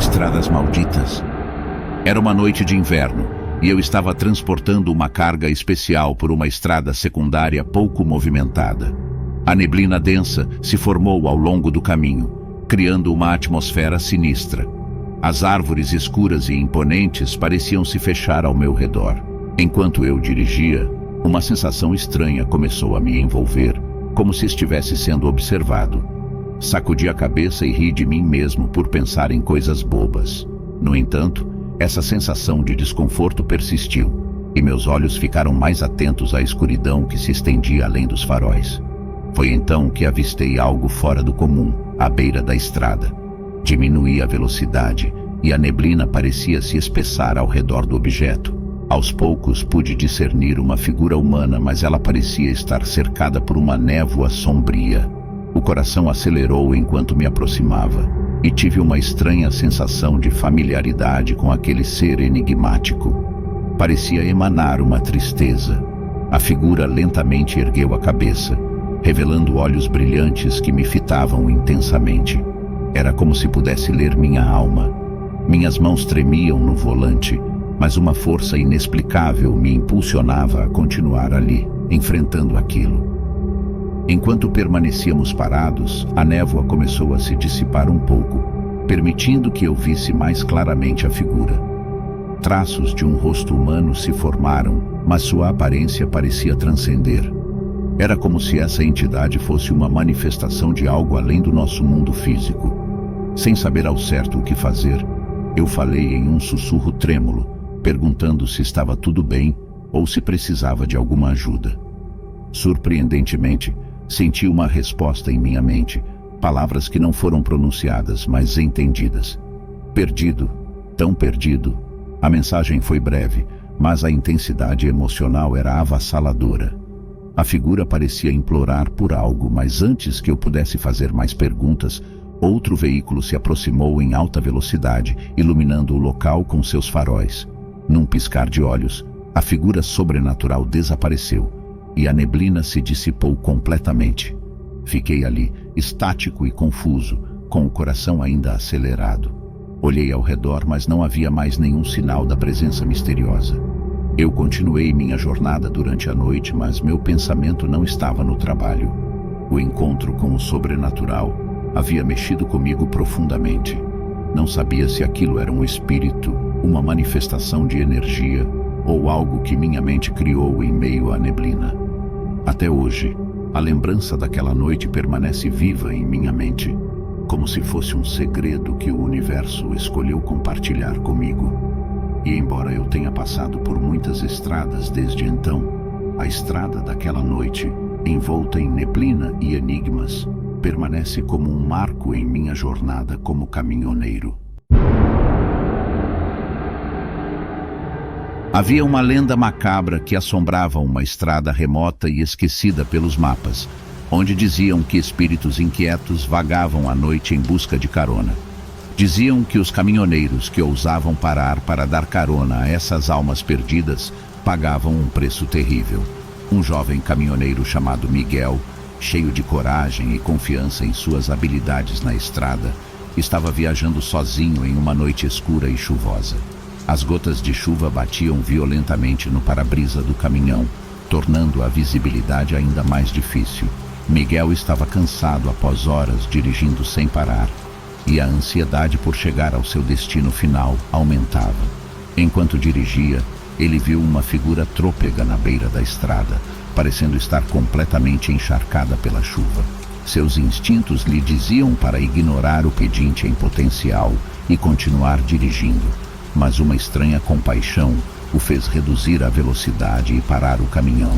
Estradas malditas. Era uma noite de inverno e eu estava transportando uma carga especial por uma estrada secundária pouco movimentada. A neblina densa se formou ao longo do caminho, criando uma atmosfera sinistra. As árvores escuras e imponentes pareciam se fechar ao meu redor. Enquanto eu dirigia, uma sensação estranha começou a me envolver, como se estivesse sendo observado. Sacudi a cabeça e ri de mim mesmo por pensar em coisas bobas. No entanto, essa sensação de desconforto persistiu, e meus olhos ficaram mais atentos à escuridão que se estendia além dos faróis. Foi então que avistei algo fora do comum, à beira da estrada. Diminuí a velocidade, e a neblina parecia se espessar ao redor do objeto. Aos poucos pude discernir uma figura humana, mas ela parecia estar cercada por uma névoa sombria. O coração acelerou enquanto me aproximava, e tive uma estranha sensação de familiaridade com aquele ser enigmático. Parecia emanar uma tristeza. A figura lentamente ergueu a cabeça, revelando olhos brilhantes que me fitavam intensamente. Era como se pudesse ler minha alma. Minhas mãos tremiam no volante, mas uma força inexplicável me impulsionava a continuar ali, enfrentando aquilo. Enquanto permanecíamos parados, a névoa começou a se dissipar um pouco, permitindo que eu visse mais claramente a figura. Traços de um rosto humano se formaram, mas sua aparência parecia transcender. Era como se essa entidade fosse uma manifestação de algo além do nosso mundo físico. Sem saber ao certo o que fazer, eu falei em um sussurro trêmulo, perguntando se estava tudo bem ou se precisava de alguma ajuda. Surpreendentemente, senti uma resposta em minha mente, palavras que não foram pronunciadas, mas entendidas. Perdido, tão perdido. A mensagem foi breve, mas a intensidade emocional era avassaladora. A figura parecia implorar por algo, mas antes que eu pudesse fazer mais perguntas, outro veículo se aproximou em alta velocidade, iluminando o local com seus faróis. Num piscar de olhos, a figura sobrenatural desapareceu, e a neblina se dissipou completamente. Fiquei ali, estático e confuso, com o coração ainda acelerado. Olhei ao redor, mas não havia mais nenhum sinal da presença misteriosa. Eu continuei minha jornada durante a noite, mas meu pensamento não estava no trabalho. O encontro com o sobrenatural havia mexido comigo profundamente. Não sabia se aquilo era um espírito, uma manifestação de energia, ou algo que minha mente criou em meio à neblina. Até hoje, a lembrança daquela noite permanece viva em minha mente, como se fosse um segredo que o universo escolheu compartilhar comigo. E embora eu tenha passado por muitas estradas desde então, a estrada daquela noite, envolta em neblina e enigmas, permanece como um marco em minha jornada como caminhoneiro. Havia uma lenda macabra que assombrava uma estrada remota e esquecida pelos mapas, onde diziam que espíritos inquietos vagavam à noite em busca de carona. Diziam que os caminhoneiros que ousavam parar para dar carona a essas almas perdidas pagavam um preço terrível. Um jovem caminhoneiro chamado Miguel, cheio de coragem e confiança em suas habilidades na estrada, estava viajando sozinho em uma noite escura e chuvosa. As gotas de chuva batiam violentamente no para-brisa do caminhão, tornando a visibilidade ainda mais difícil. Miguel estava cansado após horas dirigindo sem parar, e a ansiedade por chegar ao seu destino final aumentava. Enquanto dirigia, ele viu uma figura trôpega na beira da estrada, parecendo estar completamente encharcada pela chuva. Seus instintos lhe diziam para ignorar o pedinte em potencial e continuar dirigindo, mas uma estranha compaixão o fez reduzir a velocidade e parar o caminhão.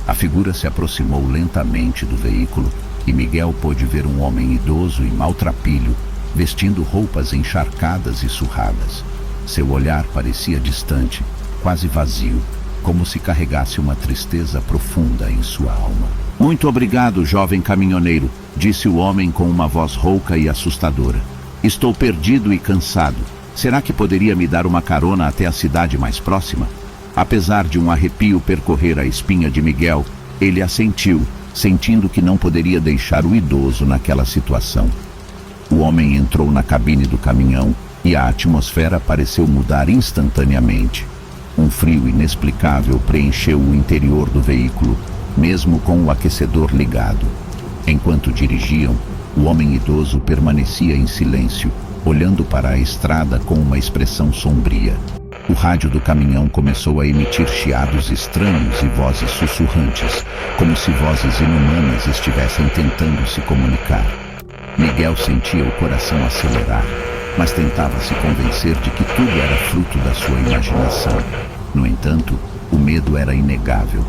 A figura se aproximou lentamente do veículo e Miguel pôde ver um homem idoso e maltrapilho, vestindo roupas encharcadas e surradas. Seu olhar parecia distante, quase vazio, como se carregasse uma tristeza profunda em sua alma. "Muito obrigado, jovem caminhoneiro", disse o homem com uma voz rouca e assustadora. "Estou perdido e cansado. Será que poderia me dar uma carona até a cidade mais próxima?" Apesar de um arrepio percorrer a espinha de Miguel, ele assentiu, sentindo que não poderia deixar o idoso naquela situação. O homem entrou na cabine do caminhão e a atmosfera pareceu mudar instantaneamente. Um frio inexplicável preencheu o interior do veículo, mesmo com o aquecedor ligado. Enquanto dirigiam, o homem idoso permanecia em silêncio, olhando para a estrada com uma expressão sombria. O rádio do caminhão começou a emitir chiados estranhos e vozes sussurrantes, como se vozes inumanas estivessem tentando se comunicar. Miguel sentia o coração acelerar, mas tentava se convencer de que tudo era fruto da sua imaginação. No entanto, o medo era inegável.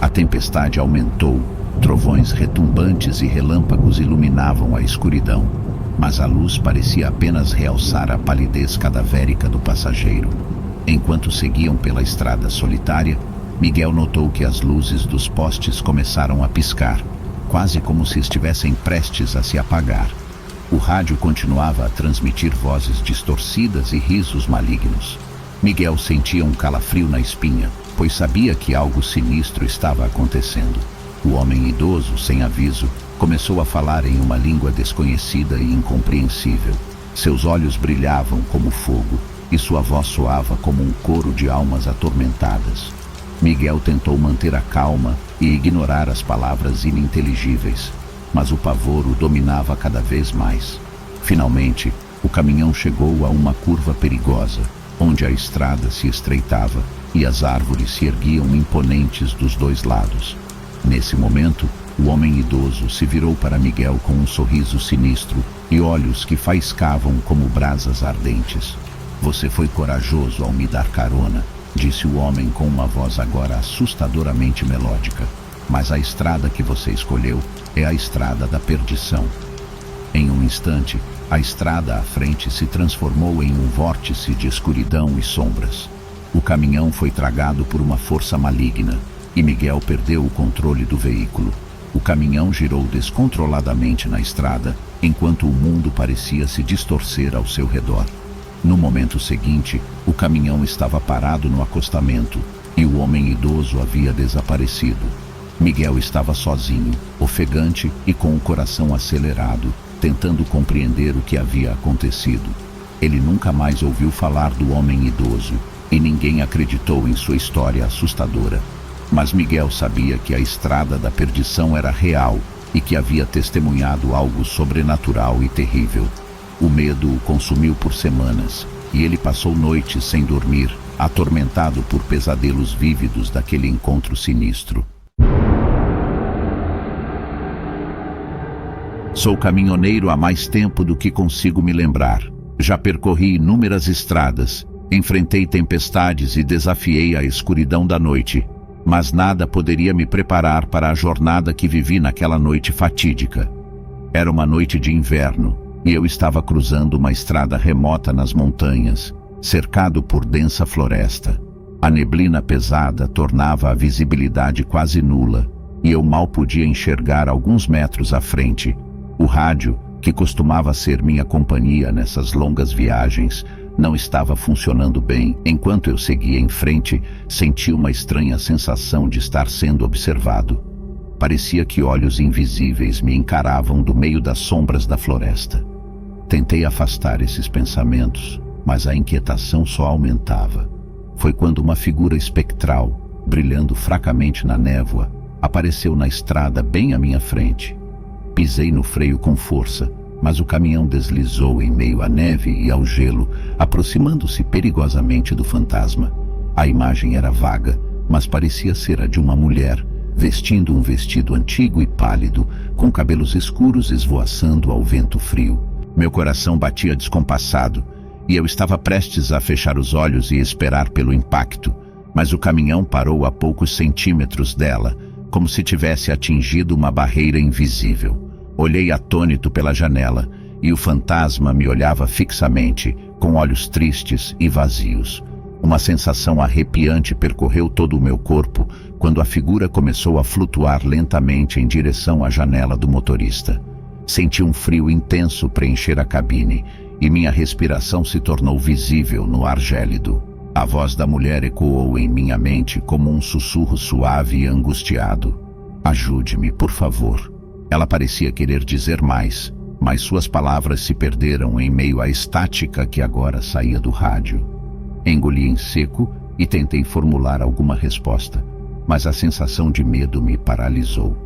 A tempestade aumentou, trovões retumbantes e relâmpagos iluminavam a escuridão, mas a luz parecia apenas realçar a palidez cadavérica do passageiro. Enquanto seguiam pela estrada solitária, Miguel notou que as luzes dos postes começaram a piscar, quase como se estivessem prestes a se apagar. O rádio continuava a transmitir vozes distorcidas e risos malignos. Miguel sentia um calafrio na espinha, pois sabia que algo sinistro estava acontecendo. O homem idoso, sem aviso, começou a falar em uma língua desconhecida e incompreensível. Seus olhos brilhavam como fogo, e sua voz soava como um coro de almas atormentadas. Miguel tentou manter a calma e ignorar as palavras ininteligíveis, mas o pavor o dominava cada vez mais. Finalmente, o caminhão chegou a uma curva perigosa, onde a estrada se estreitava e as árvores se erguiam imponentes dos dois lados. Nesse momento, o homem idoso se virou para Miguel com um sorriso sinistro e olhos que faiscavam como brasas ardentes. "Você foi corajoso ao me dar carona", disse o homem com uma voz agora assustadoramente melódica. "Mas a estrada que você escolheu é a estrada da perdição." Em um instante, a estrada à frente se transformou em um vórtice de escuridão e sombras. O caminhão foi tragado por uma força maligna e Miguel perdeu o controle do veículo. O caminhão girou descontroladamente na estrada, enquanto o mundo parecia se distorcer ao seu redor. No momento seguinte, o caminhão estava parado no acostamento e o homem idoso havia desaparecido. Miguel estava sozinho, ofegante e com o coração acelerado, tentando compreender o que havia acontecido. Ele nunca mais ouviu falar do homem idoso e ninguém acreditou em sua história assustadora. Mas Miguel sabia que a estrada da perdição era real e que havia testemunhado algo sobrenatural e terrível. O medo o consumiu por semanas e ele passou noites sem dormir, atormentado por pesadelos vívidos daquele encontro sinistro. Sou caminhoneiro há mais tempo do que consigo me lembrar. Já percorri inúmeras estradas, enfrentei tempestades e desafiei a escuridão da noite, mas nada poderia me preparar para a jornada que vivi naquela noite fatídica. Era uma noite de inverno e eu estava cruzando uma estrada remota nas montanhas, cercado por densa floresta. A neblina pesada tornava a visibilidade quase nula e eu mal podia enxergar alguns metros à frente. O rádio, que costumava ser minha companhia nessas longas viagens, não estava funcionando bem. Enquanto eu seguia em frente, senti uma estranha sensação de estar sendo observado. Parecia que olhos invisíveis me encaravam do meio das sombras da floresta. Tentei afastar esses pensamentos, mas a inquietação só aumentava. Foi quando uma figura espectral, brilhando fracamente na névoa, apareceu na estrada bem à minha frente. Pisei no freio com força, mas o caminhão deslizou em meio à neve e ao gelo, aproximando-se perigosamente do fantasma. A imagem era vaga, mas parecia ser a de uma mulher, vestindo um vestido antigo e pálido, com cabelos escuros esvoaçando ao vento frio. Meu coração batia descompassado, e eu estava prestes a fechar os olhos e esperar pelo impacto, mas o caminhão parou a poucos centímetros dela, como se tivesse atingido uma barreira invisível. Olhei atônito pela janela, e o fantasma me olhava fixamente, com olhos tristes e vazios. Uma sensação arrepiante percorreu todo o meu corpo quando a figura começou a flutuar lentamente em direção à janela do motorista. Senti um frio intenso preencher a cabine e minha respiração se tornou visível no ar gélido. A voz da mulher ecoou em minha mente como um sussurro suave e angustiado. "Ajude-me, por favor." Ela parecia querer dizer mais, mas suas palavras se perderam em meio à estática que agora saía do rádio. Engoli em seco e tentei formular alguma resposta, mas a sensação de medo me paralisou.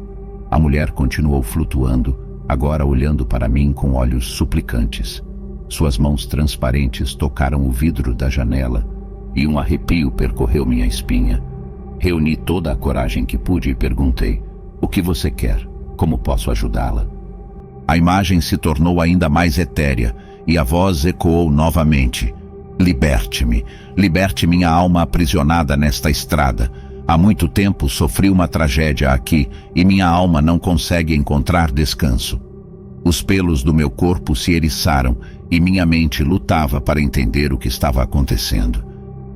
A mulher continuou flutuando, agora olhando para mim com olhos suplicantes. Suas mãos transparentes tocaram o vidro da janela e um arrepio percorreu minha espinha. Reuni toda a coragem que pude e perguntei: "O que você quer? Como posso ajudá-la?" A imagem se tornou ainda mais etérea e a voz ecoou novamente: "Liberte-me, liberte minha alma aprisionada nesta estrada. Há muito tempo sofri uma tragédia aqui e minha alma não consegue encontrar descanso." Os pelos do meu corpo se eriçaram e minha mente lutava para entender o que estava acontecendo.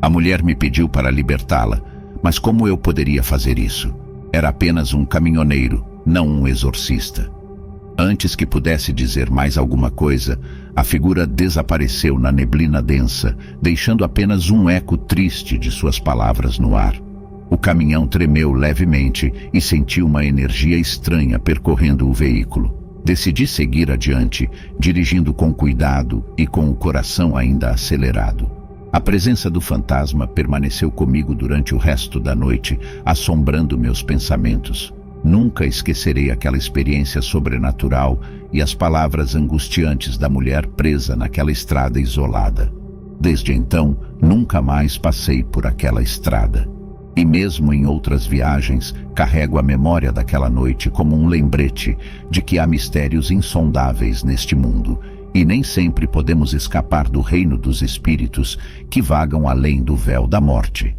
A mulher me pediu para libertá-la, mas como eu poderia fazer isso? Era apenas um caminhoneiro, não um exorcista. Antes que pudesse dizer mais alguma coisa, a figura desapareceu na neblina densa, deixando apenas um eco triste de suas palavras no ar. O caminhão tremeu levemente e senti uma energia estranha percorrendo o veículo. Decidi seguir adiante, dirigindo com cuidado e com o coração ainda acelerado. A presença do fantasma permaneceu comigo durante o resto da noite, assombrando meus pensamentos. Nunca esquecerei aquela experiência sobrenatural e as palavras angustiantes da mulher presa naquela estrada isolada. Desde então, nunca mais passei por aquela estrada. E mesmo em outras viagens, carrego a memória daquela noite como um lembrete de que há mistérios insondáveis neste mundo, e nem sempre podemos escapar do reino dos espíritos que vagam além do véu da morte.